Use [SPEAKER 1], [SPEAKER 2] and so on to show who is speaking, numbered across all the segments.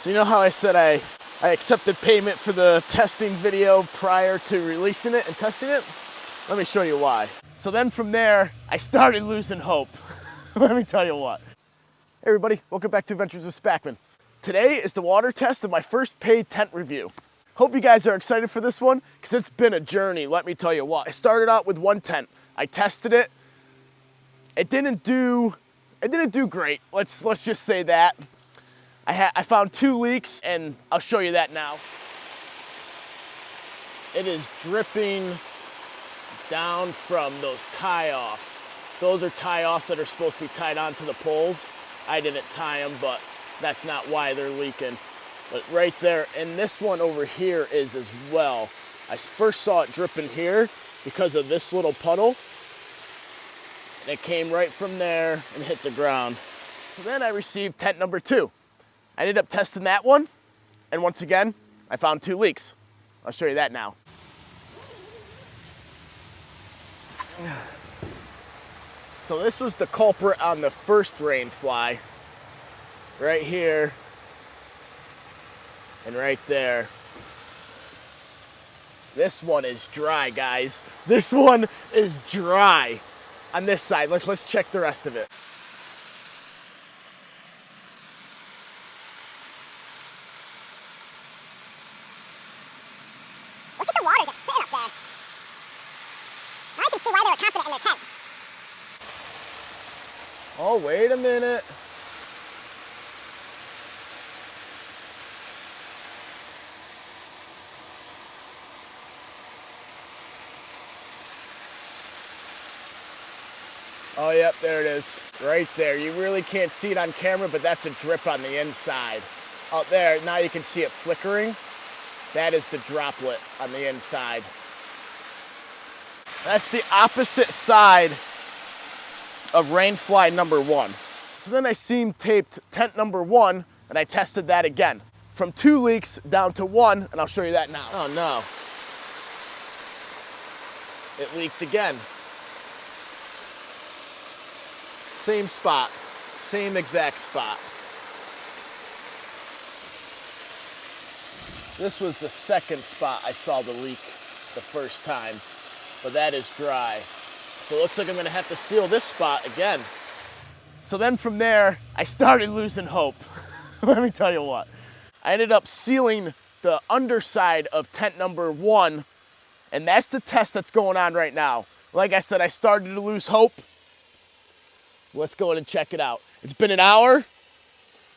[SPEAKER 1] So you know how I said I accepted payment for the testing video prior to releasing it and testing it? Let me show you why. So then from there, I started losing hope. Let me tell you what. Hey everybody, welcome back to Adventures with Spackmann. Today is the water test of my first paid tent review. Hope you guys are excited for this one, because it's been a journey, let me tell you what. I started out with one tent. I tested it. It didn't do great. Let's just say that. I found 2 leaks, and I'll show you that now. It is dripping down from those tie-offs. Those are tie-offs that are supposed to be tied onto the poles. I didn't tie them, but that's not why they're leaking. But right there, and this one over here is as well. I first saw it dripping here because of this little puddle. And it came right from there and hit the ground. So then I received tent number 2. I ended up testing that one, and once again, I found 2 leaks. I'll show you that now. So this was the culprit on the first rain fly. Right here, and right there. This one is dry, guys. This one is dry on this side. Let's check the rest of it.
[SPEAKER 2] Look at the water just sitting up there. Now I can see why they were confident in their tent.
[SPEAKER 1] Oh, wait a minute. Oh, yep, there it is. Right there. You really can't see it on camera, but that's a drip on the inside. Out there, now you can see it flickering. That is the droplet on the inside. That's the opposite side of rainfly number 1. So then I seam taped tent number 1, and I tested that again. From 2 leaks down to 1, and I'll show you that now. Oh no. It leaked again. Same spot, same exact spot. This was the second spot I saw the leak the first time, but that is dry. So it looks like I'm gonna have to seal this spot again. So then from there, I started losing hope. Let me tell you what. I ended up sealing the underside of tent number 1, and that's the test that's going on right now. Like I said, I started to lose hope. Let's go in and check it out. It's been an hour.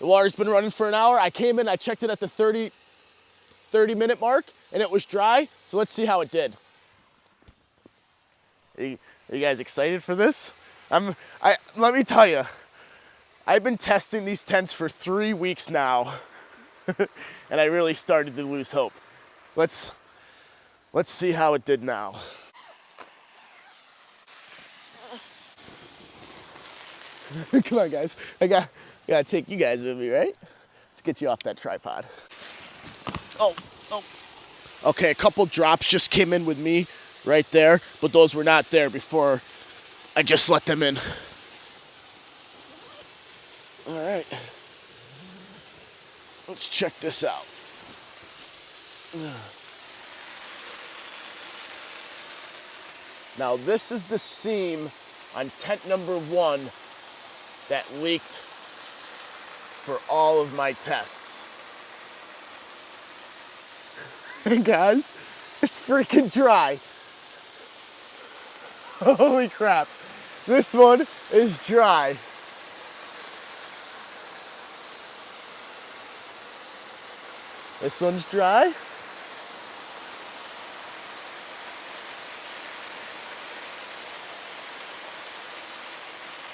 [SPEAKER 1] The water's been running for an hour. I came in, I checked it at the 30-minute mark, and it was dry. So let's see how it did. Are you guys excited for this? Let me tell you, I've been testing these tents for 3 weeks now, and I really started to lose hope. Let's see how it did now. Come on, guys. I gotta take you guys with me, right? Let's get you off that tripod. Oh. Okay, a couple drops just came in with me right there, but those were not there before I just let them in. All right. Let's check this out. Now, this is the seam on tent number 1 that leaked for all of my tests. And guys, it's freaking dry. Holy crap. This one is dry. This one's dry.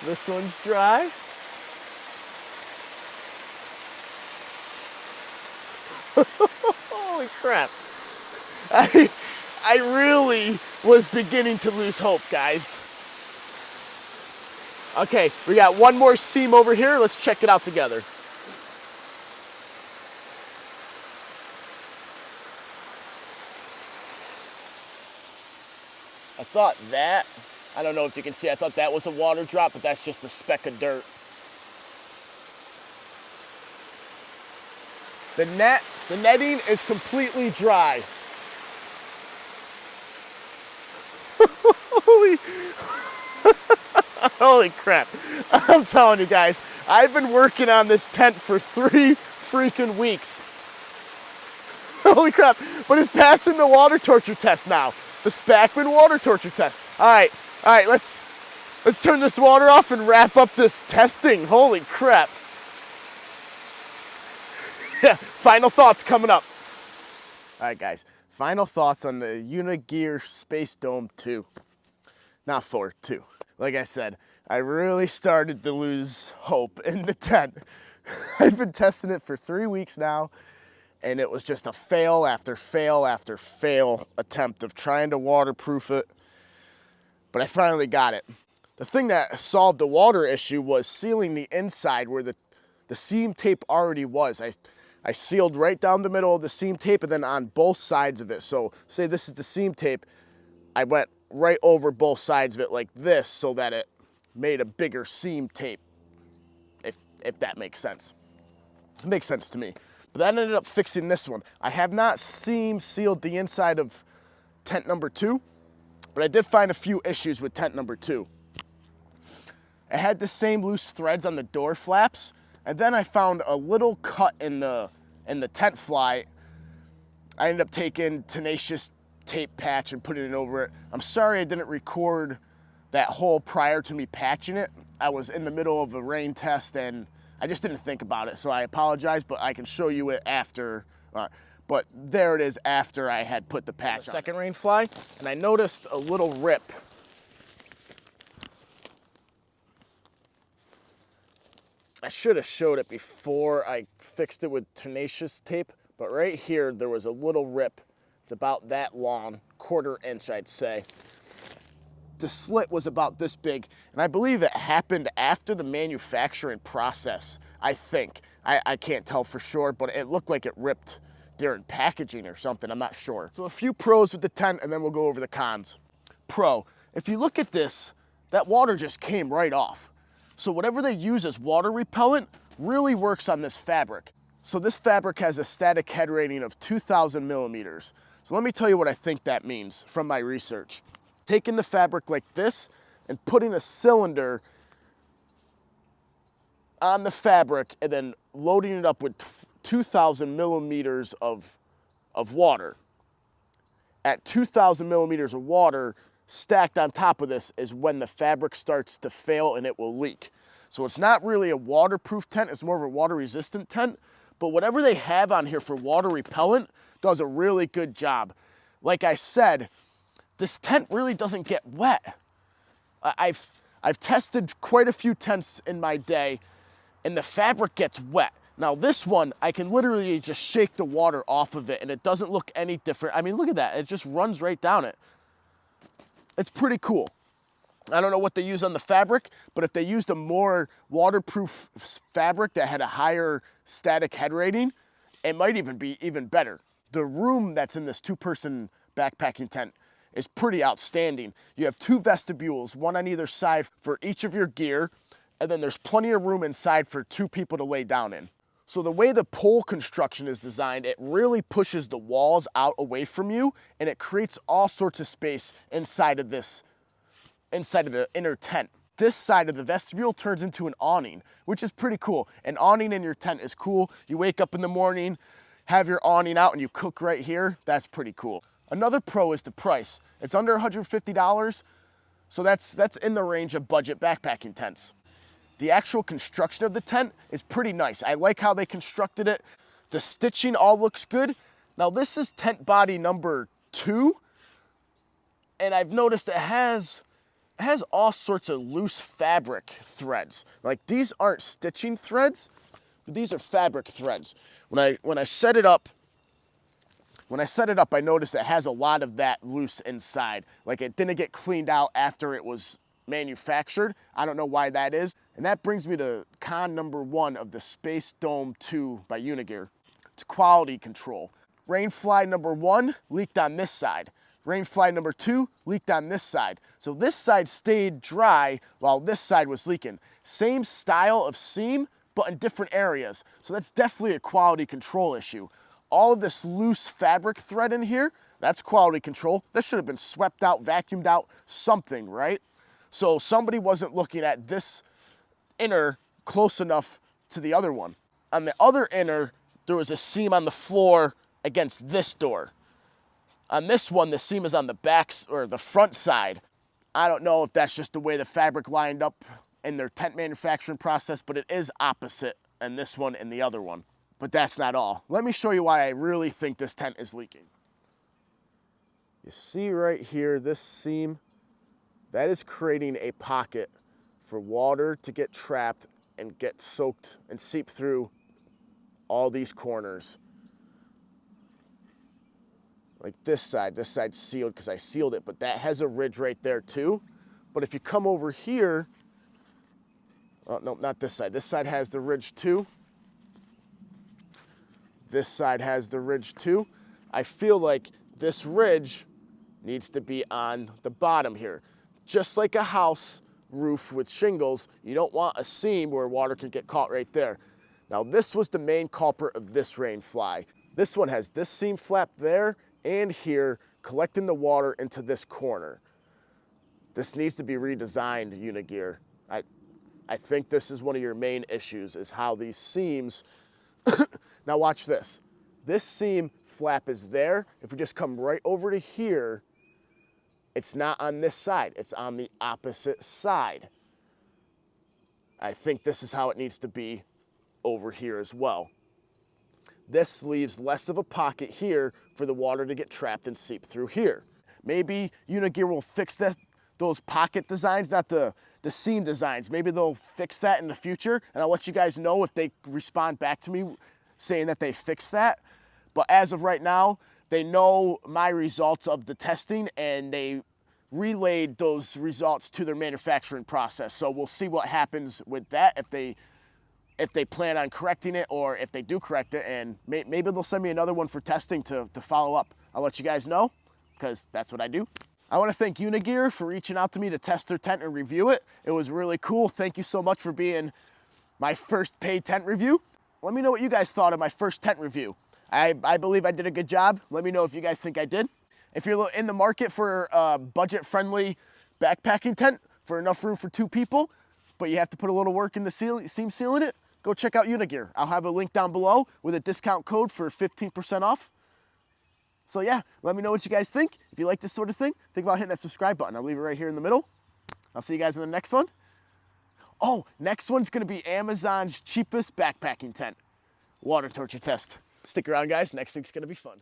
[SPEAKER 1] This one's dry. Holy crap. I really was beginning to lose hope, guys. Okay, we got one more seam over here. Let's check it out together. I thought that, I don't know if you can see, I thought that was a water drop, but that's just a speck of dirt. The netting is completely dry. Holy crap. I'm telling you guys, I've been working on this tent for 3 freaking weeks. Holy crap, but it's passing the water torture test now. The Spackmann water torture test. All right, let's turn this water off and wrap up this testing. Holy crap. Yeah, final thoughts coming up. All right, guys, final thoughts on the Unigear Space Dome 2. Not 4, 2. Like I said, I really started to lose hope in the tent. I've been testing it for 3 weeks now, and it was just a fail after fail after fail attempt of trying to waterproof it, but I finally got it. The thing that solved the water issue was sealing the inside where the seam tape already was. I sealed right down the middle of the seam tape and then on both sides of it. So say this is the seam tape, I went right over both sides of it like this so that it made a bigger seam tape, if that makes sense. It makes sense to me. But that ended up fixing this one. I have not seam sealed the inside of tent number 2, but I did find a few issues with tent number 2. It had the same loose threads on the door flaps, and then I found a little cut in the tent fly. I ended up taking tenacious tape patch and putting it over it. I'm sorry I didn't record that hole prior to me patching it. I was in the middle of a rain test and I just didn't think about it, so I apologize, but I can show you it after. But there it is after I had put the patch on. Second rain fly, and I noticed a little rip. I should have showed it before I fixed it with tenacious tape, but right here there was a little rip. It's about that long, 1/4 inch I'd say. The slit was about this big, and I believe it happened after the manufacturing process, I think. I can't tell for sure, but it looked like it ripped during packaging or something, I'm not sure. So a few pros with the tent, and then we'll go over the cons. Pro, if you look at this, that water just came right off. So whatever they use as water repellent really works on this fabric. So this fabric has a static head rating of 2,000 millimeters. So let me tell you what I think that means from my research. Taking the fabric like this and putting a cylinder on the fabric and then loading it up with 2,000 millimeters of water. At 2,000 millimeters of water stacked on top of this is when the fabric starts to fail and it will leak. So it's not really a waterproof tent, it's more of a water resistant tent, but whatever they have on here for water repellent does a really good job. Like I said, this tent really doesn't get wet. I've tested quite a few tents in my day and the fabric gets wet. Now this one, I can literally just shake the water off of it and it doesn't look any different. I mean, look at that, it just runs right down it. It's pretty cool. I don't know what they use on the fabric, but if they used a more waterproof fabric that had a higher static head rating, it might even be even better. The room that's in this 2-person backpacking tent is pretty outstanding. You have 2 vestibules, one on either side for each of your gear, and then there's plenty of room inside for 2 people to lay down in. So the way the pole construction is designed, it really pushes the walls out away from you, and it creates all sorts of space inside of the inner tent. This side of the vestibule turns into an awning, which is pretty cool. An awning in your tent is cool. You wake up in the morning, have your awning out, and you cook right here. That's pretty cool. Another pro is the price. It's under $150, so that's in the range of budget backpacking tents. The actual construction of the tent is pretty nice. I like how they constructed it. The stitching all looks good. Now this is tent body number 2, and I've noticed it has all sorts of loose fabric threads. Like these aren't stitching threads, but these are fabric threads. When I set it up, I noticed it has a lot of that loose inside. Like it didn't get cleaned out after it was manufactured. I don't know why that is. And that brings me to con number 1 of the Space Dome 2 by Unigear. It's quality control. Rainfly number 1 leaked on this side. Rainfly number 2 leaked on this side. So this side stayed dry while this side was leaking. Same style of seam, but in different areas. So that's definitely a quality control issue. All of this loose fabric thread in here, that's quality control. That should have been swept out, vacuumed out, something, right? So somebody wasn't looking at this inner close enough to the other one. On the other inner, there was a seam on the floor against this door. On this one, the seam is on the back or the front side. I don't know if that's just the way the fabric lined up in their tent manufacturing process, but it is opposite in this one and the other one. But that's not all. Let me show you why I really think this tent is leaking. You see right here, this seam, that is creating a pocket for water to get trapped and get soaked and seep through all these corners. Like this side's sealed because I sealed it, but that has a ridge right there too. But if you come over here, oh, no, not this side. This side has the ridge too. This side has the ridge too. I feel like this ridge needs to be on the bottom here. Just like a house roof with shingles, you don't want a seam where water can get caught right there. Now this was the main culprit of this rain fly. This one has this seam flap there and here collecting the water into this corner. This needs to be redesigned, Unigear. I think this is one of your main issues, is how these seams, now watch this. This seam flap is there. If we just come right over to here, it's not on this side, it's on the opposite side. I think this is how it needs to be over here as well. This leaves less of a pocket here for the water to get trapped and seep through here. Maybe Unigear will fix those pocket designs, not the seam designs. Maybe they'll fix that in the future, and I'll let you guys know if they respond back to me saying that they fixed that. But as of right now, they know my results of the testing, and they relayed those results to their manufacturing process. So we'll see what happens with that, if they plan on correcting it, or if they do correct it, and maybe they'll send me another one for testing to follow up. I'll let you guys know, because that's what I do. I want to thank Unigear for reaching out to me to test their tent and review it. It was really cool. Thank you so much for being my first paid tent review. Let me know what you guys thought of my first tent review. I believe I did a good job. Let me know if you guys think I did. If you're in the market for a budget-friendly backpacking tent for enough room for 2 people, but you have to put a little work in the seam sealing it, go check out Unigear. I'll have a link down below with a discount code for 15% off. So yeah, let me know what you guys think. If you like this sort of thing, think about hitting that subscribe button. I'll leave it right here in the middle. I'll see you guys in the next one. Oh, next one's gonna be Amazon's cheapest backpacking tent. Water torture test. Stick around, guys. Next week's gonna be fun.